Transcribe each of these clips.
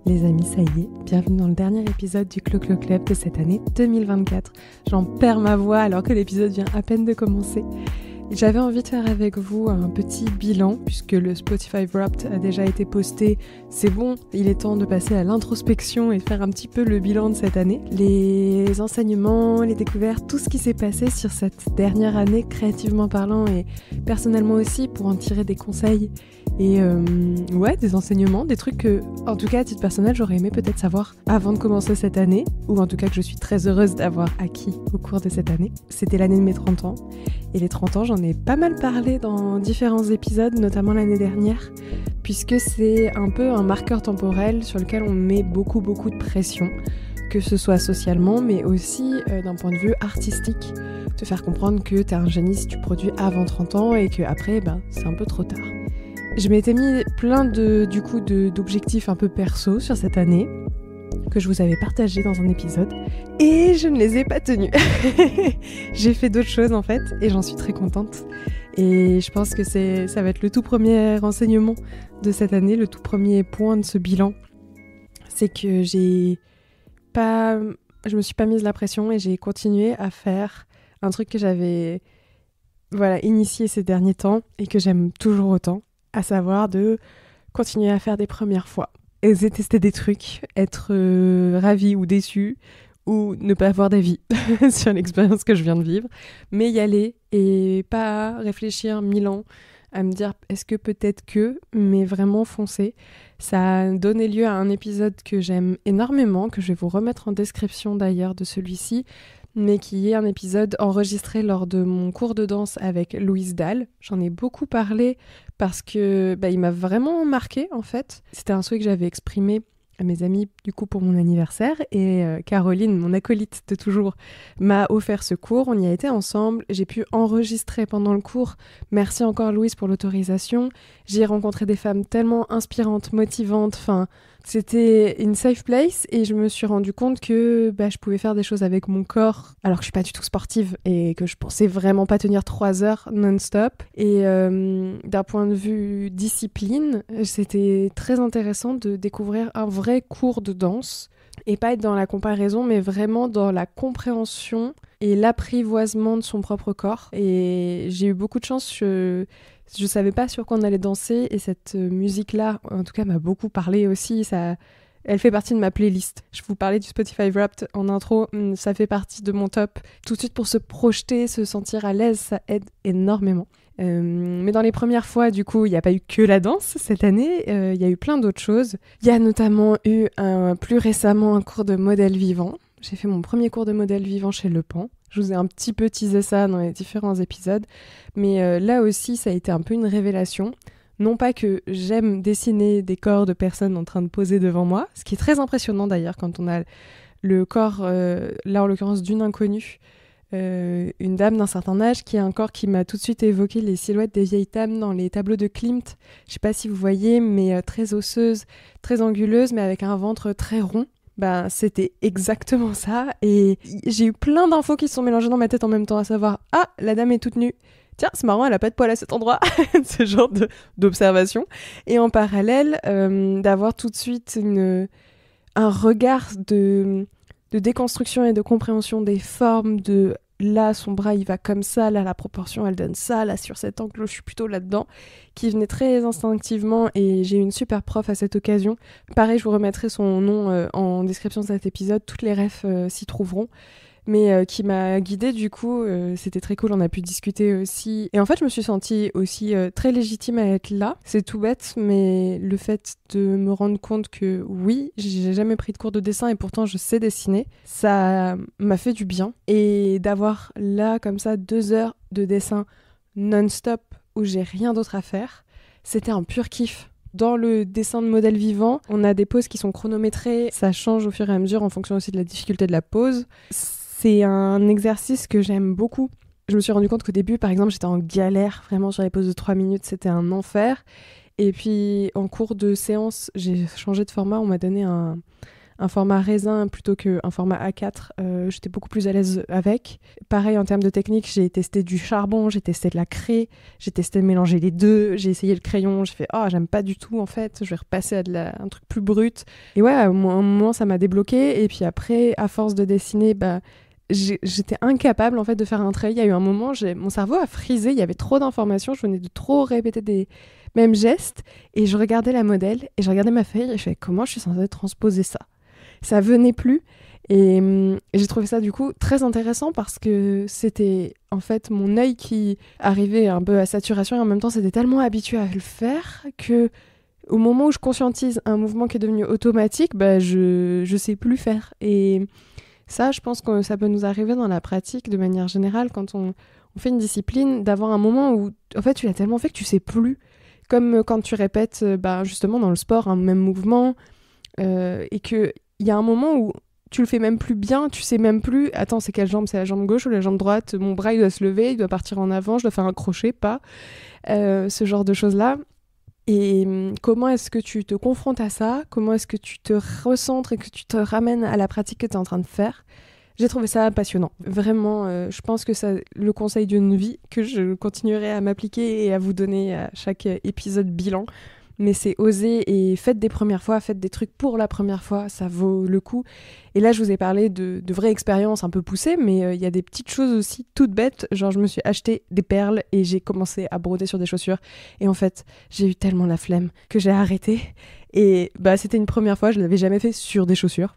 Les amis, ça y est, bienvenue dans le dernier épisode du Clo-Clo Club de cette année 2024. J'en perds ma voix alors que l'épisode vient à peine de commencer. J'avais envie de faire avec vous un petit bilan puisque le Spotify Wrapped a déjà été posté. C'est bon, il est temps de passer à l'introspection et de faire un petit peu le bilan de cette année. Les enseignements, les découvertes, tout ce qui s'est passé sur cette dernière année créativement parlant et personnellement aussi pour en tirer des conseils et des enseignements, des trucs que, en tout cas à titre personnel, j'aurais aimé peut-être savoir avant de commencer cette année, ou en tout cas que je suis très heureuse d'avoir acquis au cours de cette année. C'était l'année de mes 30 ans, et les 30 ans, j'en ai pas mal parlé dans différents épisodes, notamment l'année dernière, puisque c'est un peu un marqueur temporel sur lequel on met beaucoup de pression, que ce soit socialement, mais aussi d'un point de vue artistique, te faire comprendre que t'es un génie si tu produis avant 30 ans et qu'après, c'est un peu trop tard. Je m'étais mis plein d'objectifs un peu perso sur cette année, que je vous avais partagé dans un épisode, et je ne les ai pas tenus. J'ai fait d'autres choses en fait, et j'en suis très contente. Et je pense que ça va être le tout premier enseignement de cette année, le tout premier point de ce bilan. C'est que je me suis pas mise la pression et j'ai continué à faire un truc que j'avais initié ces derniers temps et que j'aime toujours autant. À savoir de continuer à faire des premières fois. Oser tester des trucs, être ravi ou déçu, ou ne pas avoir d'avis sur l'expérience que je viens de vivre, mais y aller et pas réfléchir 1000 ans à me dire est-ce que peut-être que, mais vraiment foncer. Ça a donné lieu à un épisode que j'aime énormément, que je vais vous remettre en description d'ailleurs de celui-ci, mais qui est un épisode enregistré lors de mon cours de danse avec Louise Dalle. J'en ai beaucoup parlé parce que il m'a vraiment marqué en fait. C'était un souhait que j'avais exprimé à mes amis du coup pour mon anniversaire et Caroline, mon acolyte de toujours, m'a offert ce cours. On y a été ensemble, j'ai pu enregistrer pendant le cours. Merci encore Louise pour l'autorisation. J'ai rencontré des femmes tellement inspirantes, motivantes, c'était une safe place et je me suis rendu compte que je pouvais faire des choses avec mon corps alors que je suis pas du tout sportive et que je pensais vraiment pas tenir 3 heures non-stop. Et d'un point de vue discipline, c'était très intéressant de découvrir un vrai cours de danse et pas être dans la comparaison mais vraiment dans la compréhension et l'apprivoisement de son propre corps. Et j'ai eu beaucoup de chance, je savais pas sur quoi on allait danser et cette musique-là, en tout cas, m'a beaucoup parlé aussi. Elle fait partie de ma playlist. Je vous parlais du Spotify Wrapped en intro, ça fait partie de mon top. Tout de suite pour se projeter, se sentir à l'aise, ça aide énormément. Mais dans les premières fois, du coup, il n'y a pas eu que la danse cette année, il y a eu plein d'autres choses. Il y a notamment eu plus récemment un cours de modèle vivant. J'ai fait mon premier cours de modèle vivant chez Le Pan. Je vous ai un petit peu teasé ça dans les différents épisodes. Mais là aussi, ça a été un peu une révélation. Non pas que j'aime dessiner des corps de personnes en train de poser devant moi, ce qui est très impressionnant d'ailleurs quand on a le corps, là en l'occurrence d'une inconnue, une dame d'un certain âge qui a un corps qui m'a tout de suite évoqué les silhouettes des vieilles dames dans les tableaux de Klimt. Je sais pas si vous voyez, mais très osseuse, très anguleuse, mais avec un ventre très rond. C'était exactement ça et j'ai eu plein d'infos qui se sont mélangées dans ma tête en même temps, à savoir la dame est toute nue, tiens c'est marrant elle a pas de poils à cet endroit, ce genre d'observation, et en parallèle d'avoir tout de suite un regard de déconstruction et de compréhension des formes, de là son bras il va comme ça, là la proportion elle donne ça, là sur cet angle je suis plutôt là-dedans, qui venait très instinctivement et j'ai eu une super prof à cette occasion. Pareil, je vous remettrai son nom en description de cet épisode, toutes les refs s'y trouveront, mais qui m'a guidée du coup, c'était très cool, on a pu discuter aussi et en fait je me suis sentie aussi très légitime à être là. C'est tout bête, mais le fait de me rendre compte que oui, j'ai jamais pris de cours de dessin et pourtant je sais dessiner, ça m'a fait du bien, et d'avoir là comme ça 2 heures de dessin non-stop où j'ai rien d'autre à faire, c'était un pur kiff. Dans le dessin de modèle vivant, on a des poses qui sont chronométrées, ça change au fur et à mesure en fonction aussi de la difficulté de la pose. C'est un exercice que j'aime beaucoup. Je me suis rendu compte qu'au début, par exemple, j'étais en galère vraiment sur les poses de 3 minutes, c'était un enfer. Et puis, en cours de séance, j'ai changé de format, on m'a donné un un format raisin plutôt qu'un format A4, j'étais beaucoup plus à l'aise avec. Pareil, en termes de technique, j'ai testé du charbon, j'ai testé de la craie, j'ai testé de mélanger les deux, j'ai essayé le crayon, j'ai fait « Oh, j'aime pas du tout en fait, je vais repasser à un truc plus brut ». Et ouais, à un moment, ça m'a débloqué. Et puis après, à force de dessiner, j'étais incapable en fait de faire un trait. Il y a eu un moment, mon cerveau a frisé, il y avait trop d'informations, je venais de trop répéter des mêmes gestes. Et je regardais la modèle, et je regardais ma feuille, et je fais « Comment je suis censée transposer ça ?» Ça venait plus. Et j'ai trouvé ça du coup très intéressant parce que c'était en fait mon œil qui arrivait un peu à saturation et en même temps c'était tellement habitué à le faire que au moment où je conscientise un mouvement qui est devenu automatique, je sais plus faire. Et ça, je pense que ça peut nous arriver dans la pratique de manière générale quand on fait une discipline, d'avoir un moment où en fait tu l'as tellement fait que tu sais plus. Comme quand tu répètes justement dans le sport un même mouvement et qu'il y a un moment où tu le fais même plus bien, tu sais même plus, attends, c'est quelle jambe? C'est la jambe gauche ou la jambe droite? Mon bras, il doit se lever, il doit partir en avant, je dois faire un crochet, pas. Ce genre de choses-là. Et comment est-ce que tu te confrontes à ça? Comment est-ce que tu te recentres et que tu te ramènes à la pratique que tu es en train de faire? J'ai trouvé ça passionnant. Vraiment, je pense que c'est le conseil d'une vie que je continuerai à m'appliquer et à vous donner à chaque épisode bilan. Mais c'est oser et faites des premières fois, faites des trucs pour la première fois, ça vaut le coup. Et là, je vous ai parlé de vraies expériences un peu poussées, mais il y a des petites choses aussi toutes bêtes. Genre, je me suis acheté des perles et j'ai commencé à broder sur des chaussures. Et en fait, j'ai eu tellement la flemme que j'ai arrêté. Et c'était une première fois, je l'avais jamais fait sur des chaussures.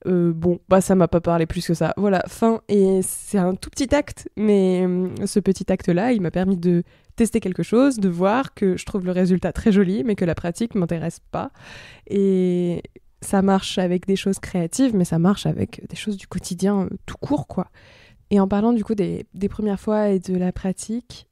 Ça m'a pas parlé plus que ça. Voilà, fin. Et c'est un tout petit acte, mais ce petit acte-là, il m'a permis de tester quelque chose, de voir que je trouve le résultat très joli, mais que la pratique m'intéresse pas. Et ça marche avec des choses créatives, mais ça marche avec des choses du quotidien tout court, quoi. Et en parlant du coup des premières fois et de la pratique,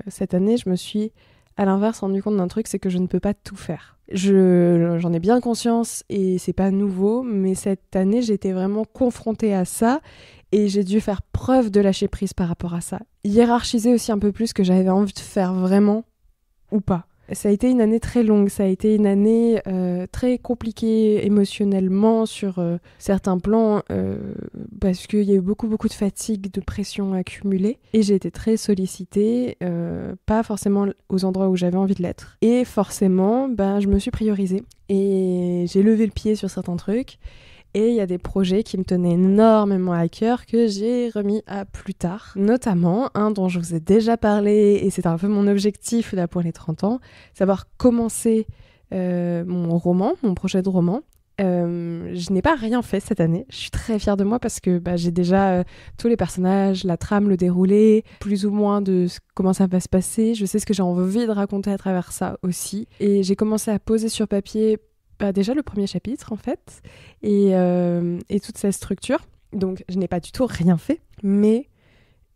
cette année, je me suis à l'inverse rendu compte d'un truc, c'est que je ne peux pas tout faire. J'en ai bien conscience et c'est pas nouveau, mais cette année, j'ai été vraiment confrontée à ça et j'ai dû faire preuve de lâcher prise par rapport à ça. Hiérarchiser aussi un peu plus ce que j'avais envie de faire vraiment ou pas. Ça a été une année très longue, ça a été une année très compliquée émotionnellement sur certains plans parce qu'il y a eu beaucoup de fatigue, de pression accumulée et j'ai été très sollicitée, pas forcément aux endroits où j'avais envie de l'être. Et forcément, je me suis priorisée et j'ai levé le pied sur certains trucs. Et il y a des projets qui me tenaient énormément à cœur que j'ai remis à plus tard. Notamment un dont je vous ai déjà parlé, et c'est un peu mon objectif là pour les 30 ans, savoir commencer mon projet de roman. Je n'ai pas rien fait cette année. Je suis très fière de moi parce que j'ai déjà tous les personnages, la trame, le déroulé, plus ou moins de comment ça va se passer. Je sais ce que j'ai envie de raconter à travers ça aussi. Et j'ai commencé à poser sur papier déjà le premier chapitre en fait et toute sa structure. Donc je n'ai pas du tout rien fait, mais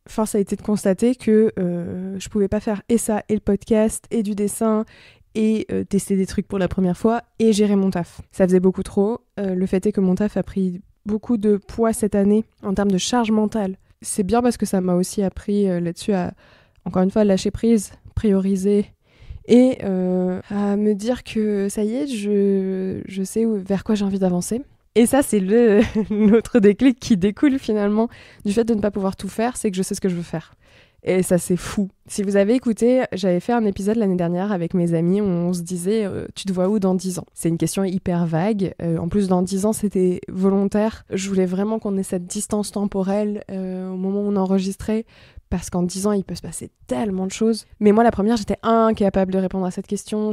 force a été de constater que je pouvais pas faire et ça et le podcast et du dessin et tester des trucs pour la première fois et gérer mon taf. Ça faisait beaucoup trop. Le fait est que mon taf a pris beaucoup de poids cette année en termes de charge mentale. C'est bien parce que ça m'a aussi appris là-dessus à, encore une fois, lâcher prise, prioriser et à me dire que ça y est, je sais vers quoi j'ai envie d'avancer. Et ça, c'est l'autre déclic qui découle finalement du fait de ne pas pouvoir tout faire, c'est que je sais ce que je veux faire. Et ça, c'est fou. Si vous avez écouté, j'avais fait un épisode l'année dernière avec mes amis où on se disait « Tu te vois où dans 10 ans ?» C'est une question hyper vague. En plus, dans 10 ans, c'était volontaire. Je voulais vraiment qu'on ait cette distance temporelle au moment où on enregistrait parce qu'en 10 ans, il peut se passer tellement de choses. Mais moi, la première, j'étais incapable de répondre à cette question.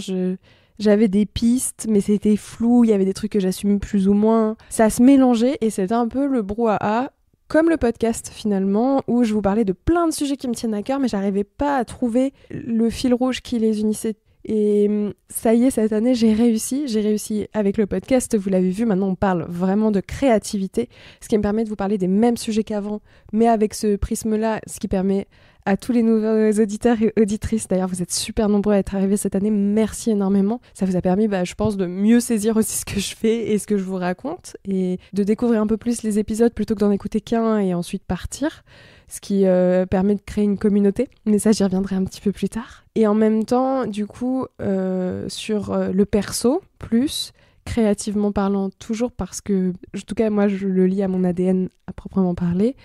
J'avais des pistes, mais c'était flou. Il y avait des trucs que j'assumais plus ou moins. Ça se mélangeait et c'était un peu le brouhaha. Comme le podcast finalement, où je vous parlais de plein de sujets qui me tiennent à cœur, mais j'arrivais pas à trouver le fil rouge qui les unissait. Et ça y est, cette année, j'ai réussi avec le podcast, vous l'avez vu, maintenant on parle vraiment de créativité, ce qui me permet de vous parler des mêmes sujets qu'avant, mais avec ce prisme-là, ce qui permet à tous les nouveaux auditeurs et auditrices, d'ailleurs vous êtes super nombreux à être arrivés cette année, merci énormément. Ça vous a permis, je pense, de mieux saisir aussi ce que je fais et ce que je vous raconte, et de découvrir un peu plus les épisodes plutôt que d'en écouter qu'un et ensuite partir, ce qui permet de créer une communauté, mais ça j'y reviendrai un petit peu plus tard. Et en même temps, du coup, sur le perso, plus, créativement parlant, toujours parce que, en tout cas moi je le lis à mon ADN à proprement parler,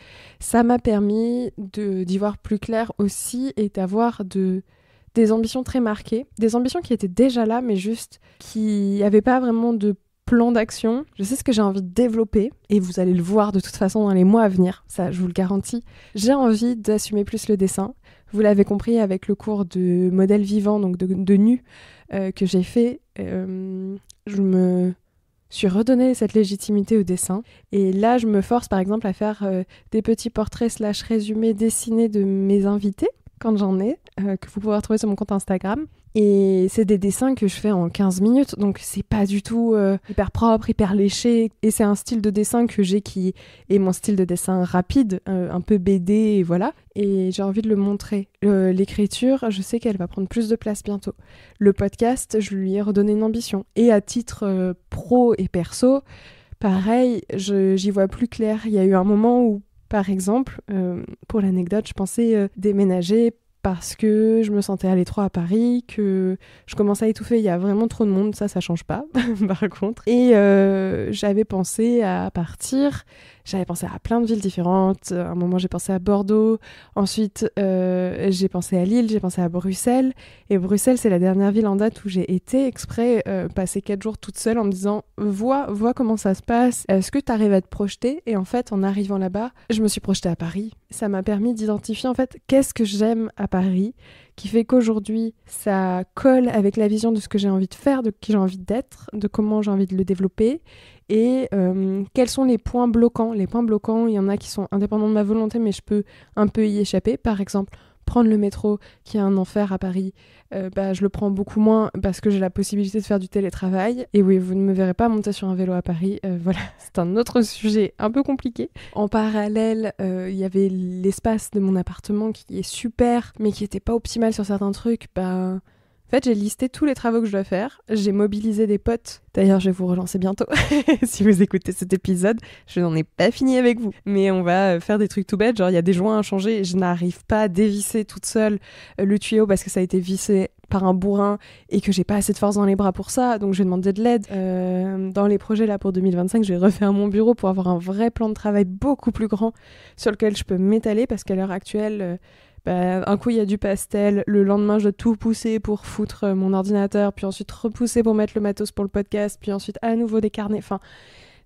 ça m'a permis d'y voir plus clair aussi et d'avoir des ambitions très marquées, des ambitions qui étaient déjà là mais juste qui n'avaient pas vraiment de plan d'action. Je sais ce que j'ai envie de développer et vous allez le voir de toute façon dans les mois à venir, ça je vous le garantis. J'ai envie d'assumer plus le dessin. Vous l'avez compris avec le cours de modèle vivant, donc de nu que j'ai fait, je me suis redonné cette légitimité au dessin. Et là, je me force par exemple à faire des petits portraits / résumés dessinés de mes invités, quand j'en ai, que vous pouvez retrouver sur mon compte Instagram. Et c'est des dessins que je fais en 15 minutes, donc c'est pas du tout hyper propre, hyper léché. Et c'est un style de dessin que j'ai qui est mon style de dessin rapide, un peu BD, et voilà. Et j'ai envie de le montrer. L'écriture, je sais qu'elle va prendre plus de place bientôt. Le podcast, je lui ai redonné une ambition. Et à titre pro et perso, pareil, j'y vois plus clair. Il y a eu un moment où, par exemple, pour l'anecdote, je pensais déménager parce que je me sentais à l'étroit à Paris, que je commençais à étouffer, il y a vraiment trop de monde, ça change pas, par contre. Et j'avais pensé à partir, j'avais pensé à plein de villes différentes. À un moment, j'ai pensé à Bordeaux, ensuite j'ai pensé à Lille, j'ai pensé à Bruxelles. Et Bruxelles, c'est la dernière ville en date où j'ai été exprès passer 4 jours toute seule en me disant « vois comment ça se passe, est-ce que tu arrives à te projeter ?» Et en fait, en arrivant là-bas, je me suis projetée à Paris. Ça m'a permis d'identifier en fait qu'est-ce que j'aime à Paris, qui fait qu'aujourd'hui, ça colle avec la vision de ce que j'ai envie de faire, de qui j'ai envie d'être, de comment j'ai envie de le développer. Et quels sont les points bloquants. Les points bloquants, il y en a qui sont indépendants de ma volonté, mais je peux un peu y échapper. Par exemple, prendre le métro, qui est un enfer à Paris, je le prends beaucoup moins parce que j'ai la possibilité de faire du télétravail. Et oui, vous ne me verrez pas monter sur un vélo à Paris. Voilà, c'est un autre sujet un peu compliqué. En parallèle, il y avait l'espace de mon appartement qui est super, mais qui n'était pas optimal sur certains trucs. En fait, j'ai listé tous les travaux que je dois faire. J'ai mobilisé des potes. D'ailleurs, je vais vous relancer bientôt. Si vous écoutez cet épisode, je n'en ai pas fini avec vous. Mais on va faire des trucs tout bêtes. Genre, il y a des joints à changer. Je n'arrive pas à dévisser toute seule le tuyau parce que ça a été vissé par un bourrin et que j'ai pas assez de force dans les bras pour ça. Donc, je vais demander de l'aide. Dans les projets là pour 2025, je vais refaire mon bureau pour avoir un vrai plan de travail beaucoup plus grand sur lequel je peux m'étaler parce qu'à l'heure actuelle... un coup il y a du pastel, le lendemain je dois tout pousser pour foutre mon ordinateur, puis ensuite repousser pour mettre le matos pour le podcast, puis ensuite à nouveau des carnets, enfin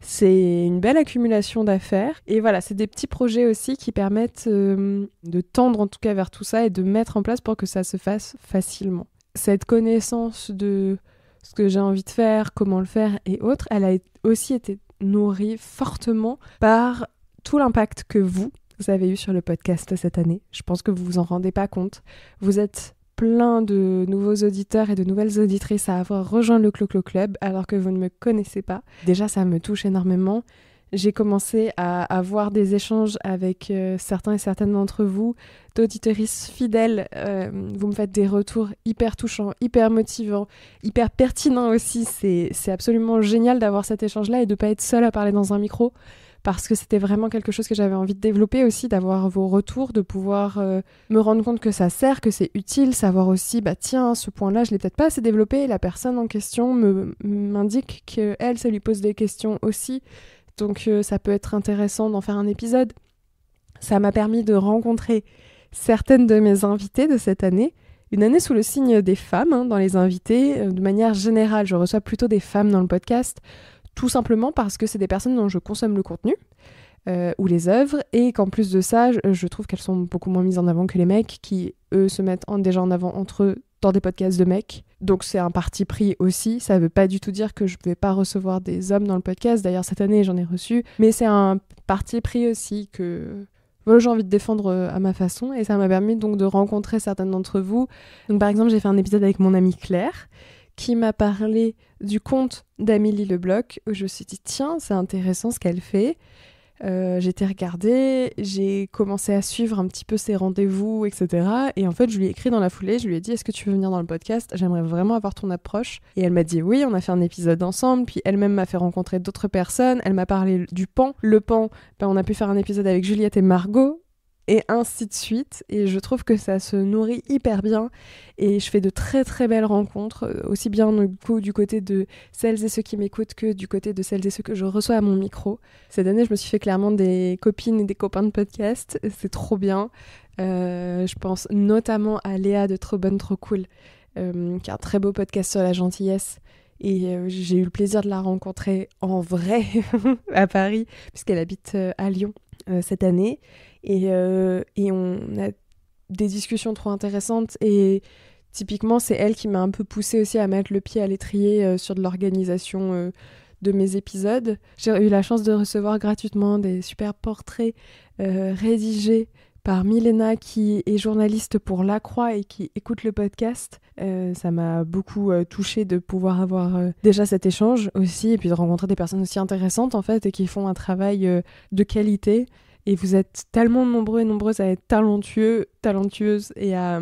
c'est une belle accumulation d'affaires. Et voilà, c'est des petits projets aussi qui permettent de tendre en tout cas vers tout ça et de mettre en place pour que ça se fasse facilement. Cette connaissance de ce que j'ai envie de faire, comment le faire et autres, elle a aussi été nourrie fortement par tout l'impact que vous avez eu sur le podcast cette année. Je pense que vous vous en rendez pas compte. Vous êtes plein de nouveaux auditeurs et de nouvelles auditrices à avoir rejoint le Clo-Clo Club alors que vous ne me connaissez pas. Déjà, ça me touche énormément. J'ai commencé à avoir des échanges avec certains et certaines d'entre vous, d'auditeuristes fidèles. Vous me faites des retours hyper touchants, hyper motivants, hyper pertinents aussi. C'est absolument génial d'avoir cet échange-là et de ne pas être seule à parler dans un micro. Parce que c'était vraiment quelque chose que j'avais envie de développer aussi, d'avoir vos retours, de pouvoir me rendre compte que ça sert, que c'est utile, savoir aussi, tiens, ce point-là, je l'ai peut-être pas assez développé, et la personne en question m'indique qu'elle, ça lui pose des questions aussi, donc ça peut être intéressant d'en faire un épisode. Ça m'a permis de rencontrer certaines de mes invitées de cette année, une année sous le signe des femmes, dans les invités, de manière générale, je reçois plutôt des femmes dans le podcast, tout simplement parce que c'est des personnes dont je consomme le contenu ou les œuvres et qu'en plus de ça, je trouve qu'elles sont beaucoup moins mises en avant que les mecs qui, eux, se mettent déjà en avant entre eux dans des podcasts de mecs. Donc c'est un parti pris aussi. Ça veut pas du tout dire que je vais pas recevoir des hommes dans le podcast. D'ailleurs, cette année, j'en ai reçu. Mais c'est un parti pris aussi que... Voilà, j'ai envie de défendre à ma façon et ça m'a permis donc de rencontrer certaines d'entre vous. Donc par exemple, j'ai fait un épisode avec mon amie Claire qui m'a parlé du conte d'Amélie Lebloch, où je me suis dit, tiens, c'est intéressant ce qu'elle fait. J'ai été regarder, j'ai commencé à suivre un petit peu ses rendez-vous, etc. Et en fait, je lui ai écrit dans la foulée, je lui ai dit, est-ce que tu veux venir dans le podcast ? J'aimerais vraiment avoir ton approche. Et elle m'a dit oui, on a fait un épisode ensemble, puis elle-même m'a fait rencontrer d'autres personnes, elle m'a parlé du pan. Le pan, on a pu faire un épisode avec Juliette et Margot, et ainsi de suite. Et je trouve que ça se nourrit hyper bien et je fais de très très belles rencontres, aussi bien du côté de celles et ceux qui m'écoutent que du côté de celles et ceux que je reçois à mon micro. Cette année, je me suis fait clairement des copines et des copains de podcast, c'est trop bien. Je pense notamment à Léa de Trop Bonne Trop Cool, qui a un très beau podcast sur la gentillesse. Et j'ai eu le plaisir de la rencontrer en vrai à Paris, puisqu'elle habite à Lyon cette année. Et on a des discussions trop intéressantes. Et typiquement, c'est elle qui m'a un peu poussée aussi à mettre le pied à l'étrier sur de l'organisation de mes épisodes. J'ai eu la chance de recevoir gratuitement des super portraits rédigés par Milena, qui est journaliste pour La Croix et qui écoute le podcast. Ça m'a beaucoup touchée de pouvoir avoir déjà cet échange aussi, et puis de rencontrer des personnes aussi intéressantes en fait, et qui font un travail de qualité. Et vous êtes tellement nombreux et nombreuses à être talentueuses et à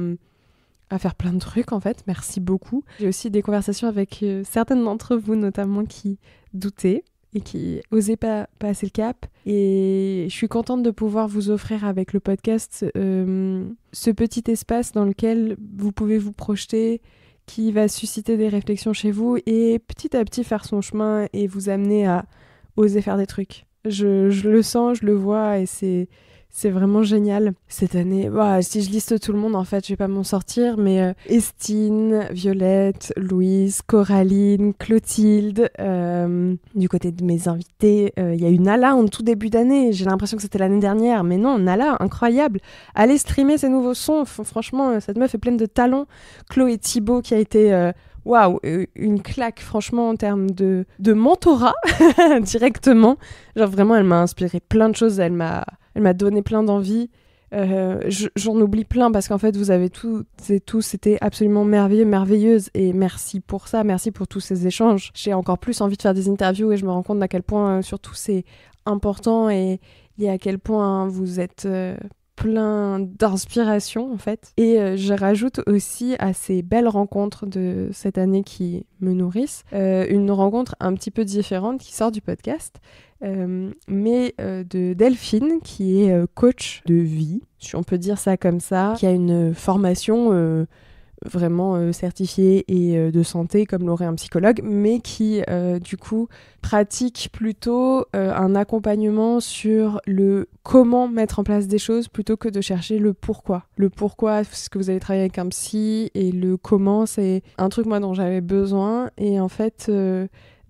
faire plein de trucs en fait. Merci beaucoup. J'ai aussi des conversations avec certaines d'entre vous notamment qui doutaient et qui n'osaient pas passer le cap. Et je suis contente de pouvoir vous offrir avec le podcast ce petit espace dans lequel vous pouvez vous projeter, qui va susciter des réflexions chez vous et petit à petit faire son chemin et vous amener à oser faire des trucs. Je le sens, je le vois et c'est vraiment génial. Cette année, si je liste tout le monde, en fait, je vais pas m'en sortir, mais Estine, Violette, Louise, Coraline, Clotilde, du côté de mes invités, il y a eu Nala en tout début d'année. J'ai l'impression que c'était l'année dernière, mais non, Nala, incroyable. Allez streamer ses nouveaux sons, franchement, cette meuf est pleine de talent. Chloé Thibault qui a été... Waouh, une claque franchement en termes de mentorat directement. Genre vraiment, elle m'a inspiré plein de choses, elle m'a donné plein d'envie. J'en oublie plein parce qu'en fait, vous avez toutes et tous été absolument merveilleux, merveilleuses. Et merci pour ça, merci pour tous ces échanges. J'ai encore plus envie de faire des interviews et je me rends compte à quel point surtout c'est important et à quel point vous êtes... plein d'inspiration en fait. Et je rajoute aussi à ces belles rencontres de cette année qui me nourrissent, une rencontre un petit peu différente qui sort du podcast, mais de Delphine qui est coach de vie, si on peut dire ça comme ça, qui a une formation vraiment certifiée et de santé comme l'aurait un psychologue, mais qui du coup pratique plutôt un accompagnement sur le comment mettre en place des choses plutôt que de chercher le pourquoi. Le pourquoi, c'est ce que vous allez travailler avec un psy, et le comment, c'est un truc moi dont j'avais besoin. Et en fait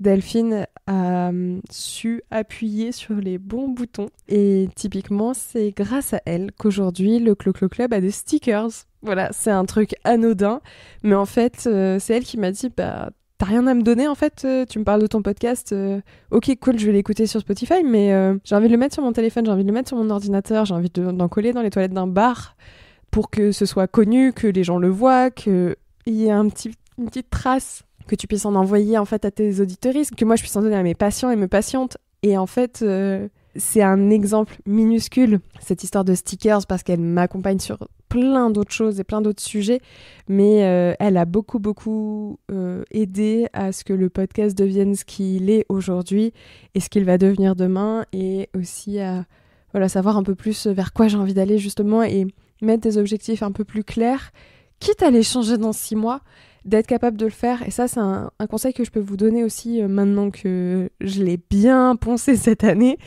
Delphine a su appuyer sur les bons boutons, et typiquement c'est grâce à elle qu'aujourd'hui le Clo-Clo Club a des stickers. Voilà, c'est un truc anodin, mais en fait c'est elle qui m'a dit t'as rien à me donner en fait, tu me parles de ton podcast, ok cool, je vais l'écouter sur Spotify, mais j'ai envie de le mettre sur mon téléphone, j'ai envie de le mettre sur mon ordinateur, j'ai envie d'en coller dans les toilettes d'un bar pour que ce soit connu, que les gens le voient, qu'il y ait une petite trace, que tu puisses en envoyer en fait à tes auditeuristes, que moi je puisse en donner à mes patients et mes patientes. Et en fait c'est un exemple minuscule, cette histoire de stickers, parce qu'elle m'accompagne sur plein d'autres choses et plein d'autres sujets, mais elle a beaucoup aidé à ce que le podcast devienne ce qu'il est aujourd'hui et ce qu'il va devenir demain, et aussi à savoir un peu plus vers quoi j'ai envie d'aller justement, et mettre des objectifs un peu plus clairs, quitte à les changer dans 6 mois, d'être capable de le faire. Et ça, c'est un conseil que je peux vous donner aussi maintenant que je l'ai bien poncé cette année.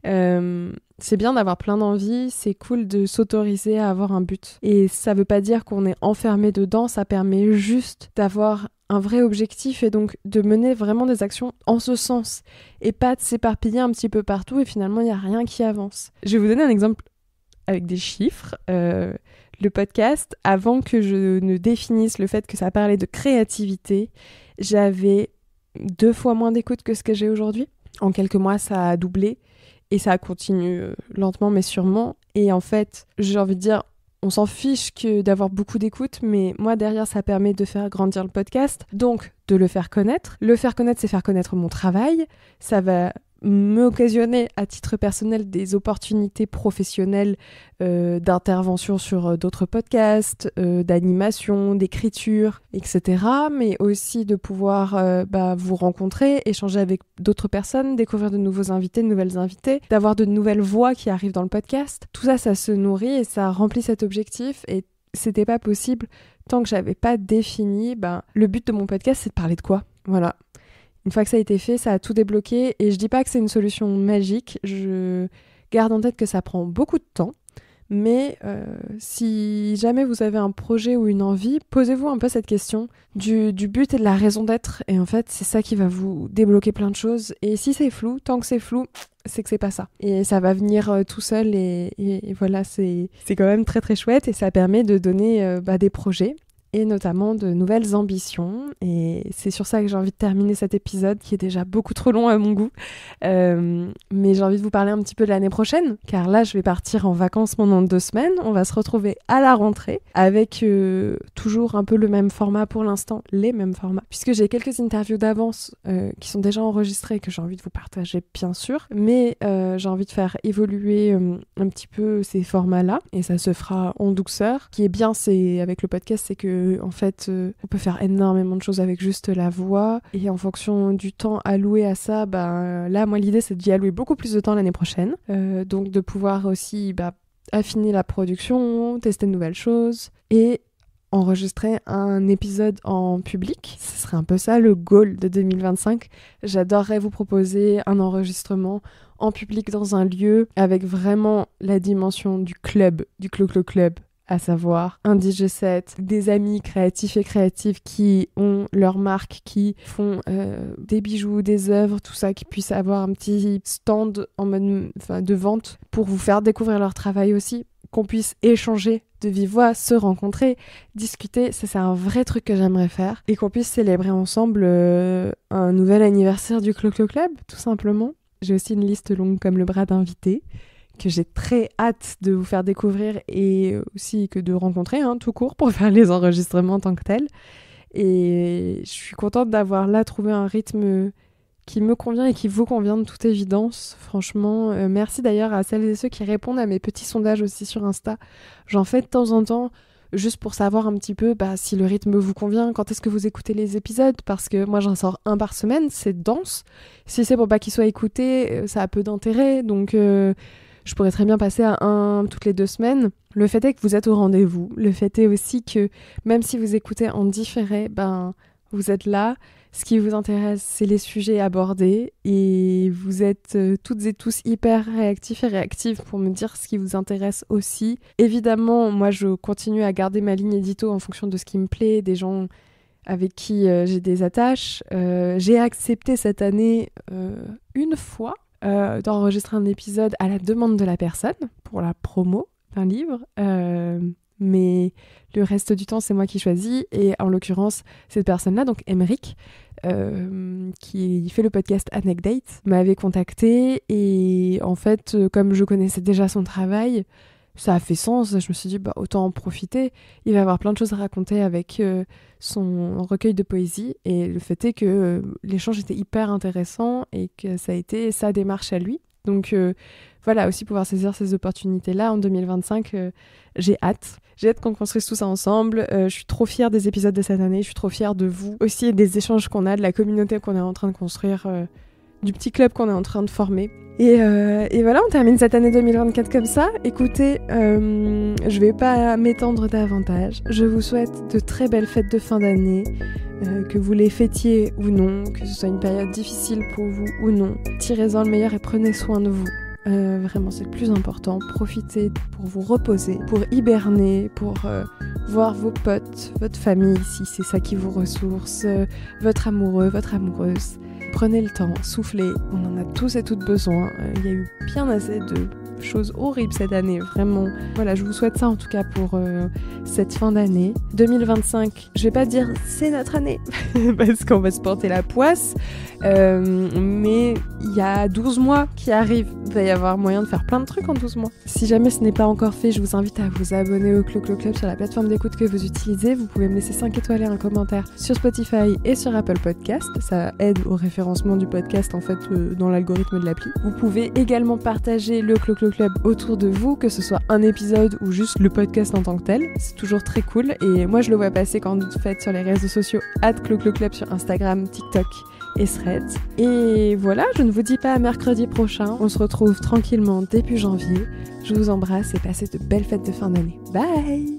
C'est bien d'avoir plein d'envies, c'est cool de s'autoriser à avoir un but. Et ça veut pas dire qu'on est enfermé dedans, ça permet juste d'avoir un vrai objectif et donc de mener vraiment des actions en ce sens. Et pas de s'éparpiller un petit peu partout et finalement il n'y a rien qui avance. Je vais vous donner un exemple avec des chiffres. Le podcast, avant que je ne définisse le fait que ça parlait de créativité, j'avais 2 fois moins d'écoute que ce que j'ai aujourd'hui. En quelques mois, ça a doublé et ça continue lentement mais sûrement. Et en fait, j'ai envie de dire, on s'en fiche que d'avoir beaucoup d'écoute, mais moi derrière, ça permet de faire grandir le podcast, donc de le faire connaître. Le faire connaître, c'est faire connaître mon travail. Ça va m'occasionner à titre personnel des opportunités professionnelles d'intervention sur d'autres podcasts, d'animation, d'écriture, etc. Mais aussi de pouvoir vous rencontrer, échanger avec d'autres personnes, découvrir de nouveaux invités, de nouvelles invitées, d'avoir de nouvelles voix qui arrivent dans le podcast. Tout ça, ça se nourrit et ça remplit cet objectif et c'était pas possible tant que j'avais pas défini le but de mon podcast, c'est de parler de quoi. Voilà. Une fois que ça a été fait, ça a tout débloqué et je dis pas que c'est une solution magique, je garde en tête que ça prend beaucoup de temps, mais si jamais vous avez un projet ou une envie, posez-vous un peu cette question du but et de la raison d'être et en fait c'est ça qui va vous débloquer plein de choses et si c'est flou, tant que c'est flou, c'est que c'est pas ça. Et ça va venir tout seul et voilà, c'est quand même très très chouette et ça permet de donner des projets. Et notamment de nouvelles ambitions. Et c'est sur ça que j'ai envie de terminer cet épisode, qui est déjà beaucoup trop long à mon goût. Mais j'ai envie de vous parler un petit peu de l'année prochaine, car là, je vais partir en vacances pendant 2 semaines. On va se retrouver à la rentrée, avec toujours un peu le même format pour l'instant, les mêmes formats, puisque j'ai quelques interviews d'avance qui sont déjà enregistrées, que j'ai envie de vous partager, bien sûr. Mais j'ai envie de faire évoluer un petit peu ces formats-là, et ça se fera en douceur. Ce qui est bien, c'est avec le podcast, c'est que en fait, on peut faire énormément de choses avec juste la voix et en fonction du temps alloué à ça, là, moi, l'idée, c'est d'y allouer beaucoup plus de temps l'année prochaine. Donc, de pouvoir aussi affiner la production, tester de nouvelles choses et enregistrer un épisode en public. Ce serait un peu ça, le goal de 2025. J'adorerais vous proposer un enregistrement en public dans un lieu avec vraiment la dimension du club, du Clo-Clo Club, à savoir un DJ set, des amis créatifs et créatives qui ont leur marque, qui font des bijoux, des œuvres, tout ça, qui puissent avoir un petit stand en mode de vente pour vous faire découvrir leur travail aussi, qu'on puisse échanger de vive voix, se rencontrer, discuter, ça c'est un vrai truc que j'aimerais faire, et qu'on puisse célébrer ensemble un nouvel anniversaire du Clo-Clo Club, tout simplement. J'ai aussi une liste longue comme le bras d'invités, que j'ai très hâte de vous faire découvrir et aussi que de rencontrer, tout court, pour faire les enregistrements en tant que tel. Et je suis contente d'avoir là trouvé un rythme qui me convient et qui vous convient de toute évidence. Franchement, merci d'ailleurs à celles et ceux qui répondent à mes petits sondages aussi sur Insta. J'en fais de temps en temps, juste pour savoir un petit peu si le rythme vous convient, quand est-ce que vous écoutez les épisodes, parce que moi j'en sors un par semaine, c'est dense. Si c'est pour pas qu'il soit écouté, ça a peu d'intérêt, donc... je pourrais très bien passer à un toutes les 2 semaines. Le fait est que vous êtes au rendez-vous. Le fait est aussi que même si vous écoutez en différé, vous êtes là. Ce qui vous intéresse, c'est les sujets abordés. Et vous êtes toutes et tous hyper réactifs et réactives pour me dire ce qui vous intéresse aussi. Évidemment, moi, je continue à garder ma ligne édito en fonction de ce qui me plaît, des gens avec qui j'ai des attaches. J'ai accepté cette année une fois d'enregistrer un épisode à la demande de la personne pour la promo d'un livre, mais le reste du temps c'est moi qui choisis et en l'occurrence cette personne-là, donc Emeric, qui fait le podcast Anecdate, m'avait contacté et en fait comme je connaissais déjà son travail, ça a fait sens, je me suis dit autant en profiter, il va avoir plein de choses à raconter avec son recueil de poésie et le fait est que l'échange était hyper intéressant et que ça a été sa démarche à lui. Donc voilà, aussi pouvoir saisir ces opportunités-là en 2025, j'ai hâte. J'ai hâte qu'on construise tout ça ensemble. Je suis trop fière des épisodes de cette année, je suis trop fière de vous aussi et des échanges qu'on a, de la communauté qu'on est en train de construire, du petit club qu'on est en train de former. Et voilà, on termine cette année 2024 comme ça. Écoutez, je vais pas m'étendre davantage. Je vous souhaite de très belles fêtes de fin d'année, que vous les fêtiez ou non, que ce soit une période difficile pour vous ou non. Tirez-en le meilleur et prenez soin de vous. Vraiment, c'est le plus important. Profitez pour vous reposer, pour hiberner, pour voir vos potes, votre famille, si c'est ça qui vous ressource, votre amoureux, votre amoureuse. Prenez le temps, soufflez, on en a tous et toutes besoin. Il y a eu bien assez de choses horribles cette année, vraiment. Voilà, je vous souhaite ça en tout cas pour cette fin d'année. 2025, je vais pas dire c'est notre année, parce qu'on va se porter la poisse, mais il y a 12 mois qui arrivent. Il va y avoir moyen de faire plein de trucs en 12 mois. Si jamais ce n'est pas encore fait, je vous invite à vous abonner au Clo-Clo Club sur la plateforme d'écoute que vous utilisez. Vous pouvez me laisser 5 étoiles et un commentaire sur Spotify et sur Apple Podcast. Ça aide au référencement du podcast en fait dans l'algorithme de l'appli. Vous pouvez également partager le Clo-Clo Club autour de vous, que ce soit un épisode ou juste le podcast en tant que tel. C'est toujours très cool et moi je le vois passer quand vous faites sur les réseaux sociaux @Clo-Clo Club sur Instagram, TikTok et Threads. Et voilà, je ne vous dis pas à mercredi prochain. On se retrouve tranquillement début janvier. Je vous embrasse et passez de belles fêtes de fin d'année. Bye!